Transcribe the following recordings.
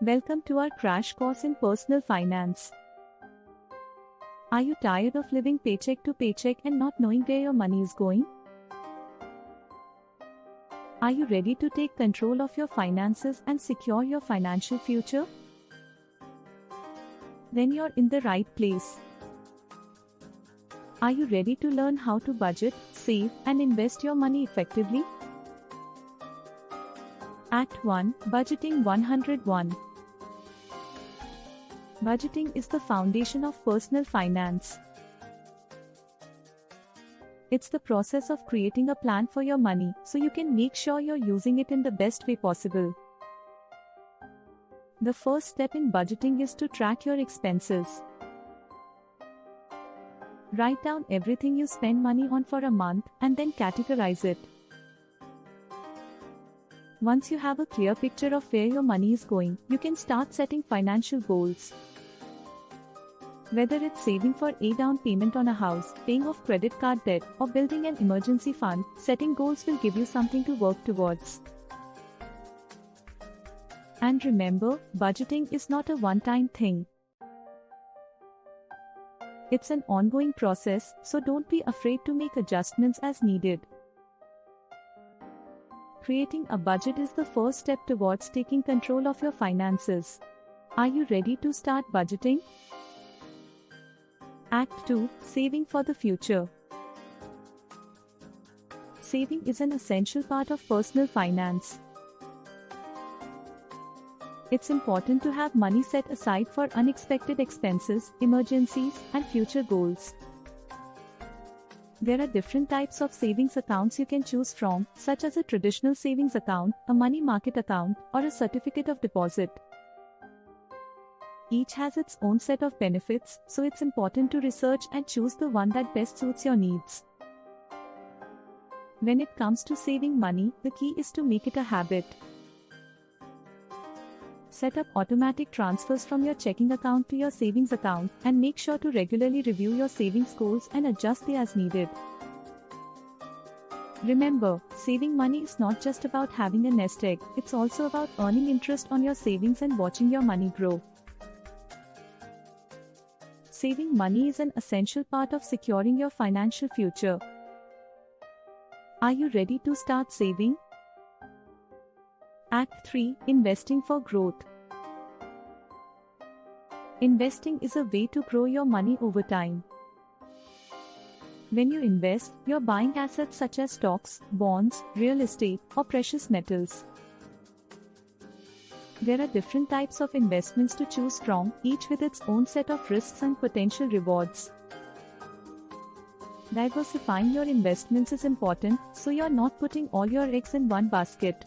Welcome to our crash course in personal finance. Are you tired of living paycheck to paycheck and not knowing where your money is going? Are you ready to take control of your finances and secure your financial future? Then you're in the right place. Are you ready to learn how to budget, save, and invest your money effectively? Act 1, Budgeting 101. Budgeting is the foundation of personal finance. It's the process of creating a plan for your money so you can make sure you're using it in the best way possible. The first step in budgeting is to track your expenses. Write down everything you spend money on for a month and then categorize it. Once you have a clear picture of where your money is going, you can start setting financial goals. Whether it's saving for a down payment on a house, paying off credit card debt, or building an emergency fund, setting goals will give you something to work towards. And remember, budgeting is not a one-time thing. It's an ongoing process, so don't be afraid to make adjustments as needed. Creating a budget is the first step towards taking control of your finances. Are you ready to start budgeting? Act 2, Saving for the Future. Saving is an essential part of personal finance. It's important to have money set aside for unexpected expenses, emergencies, and future goals. There are different types of savings accounts you can choose from, such as a traditional savings account, a money market account, or a certificate of deposit. Each has its own set of benefits, so it's important to research and choose the one that best suits your needs. When it comes to saving money, the key is to make it a habit. Set up automatic transfers from your checking account to your savings account, and make sure to regularly review your savings goals and adjust them as needed. Remember, saving money is not just about having a nest egg, it's also about earning interest on your savings and watching your money grow. Saving money is an essential part of securing your financial future. Are you ready to start saving? Act 3, Investing for Growth. Investing is a way to grow your money over time. When you invest, you're buying assets such as stocks, bonds, real estate, or precious metals. There are different types of investments to choose from, each with its own set of risks and potential rewards. Diversifying your investments is important, so you're not putting all your eggs in one basket.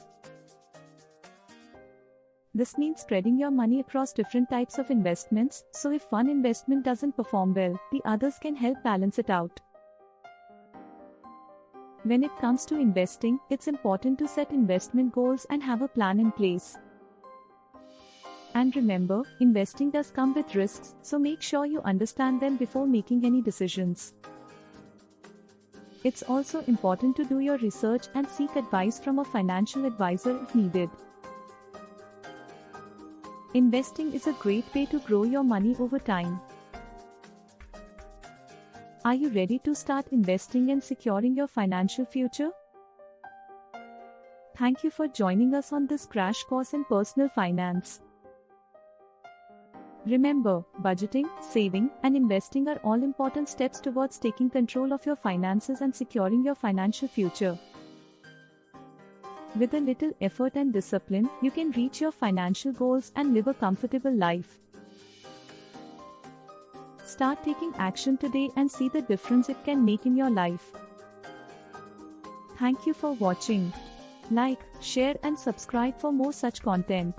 This means spreading your money across different types of investments, so if one investment doesn't perform well, the others can help balance it out. When it comes to investing, it's important to set investment goals and have a plan in place. And remember, investing does come with risks, so make sure you understand them before making any decisions. It's also important to do your research and seek advice from a financial advisor if needed. Investing is a great way to grow your money over time. Are you ready to start investing and securing your financial future? Thank you for joining us on this crash course in personal finance. Remember, budgeting, saving, and investing are all important steps towards taking control of your finances and securing your financial future. With a little effort and discipline, you can reach your financial goals and live a comfortable life. Start taking action today and see the difference it can make in your life. Thank you for watching. Like, share, and subscribe for more such content.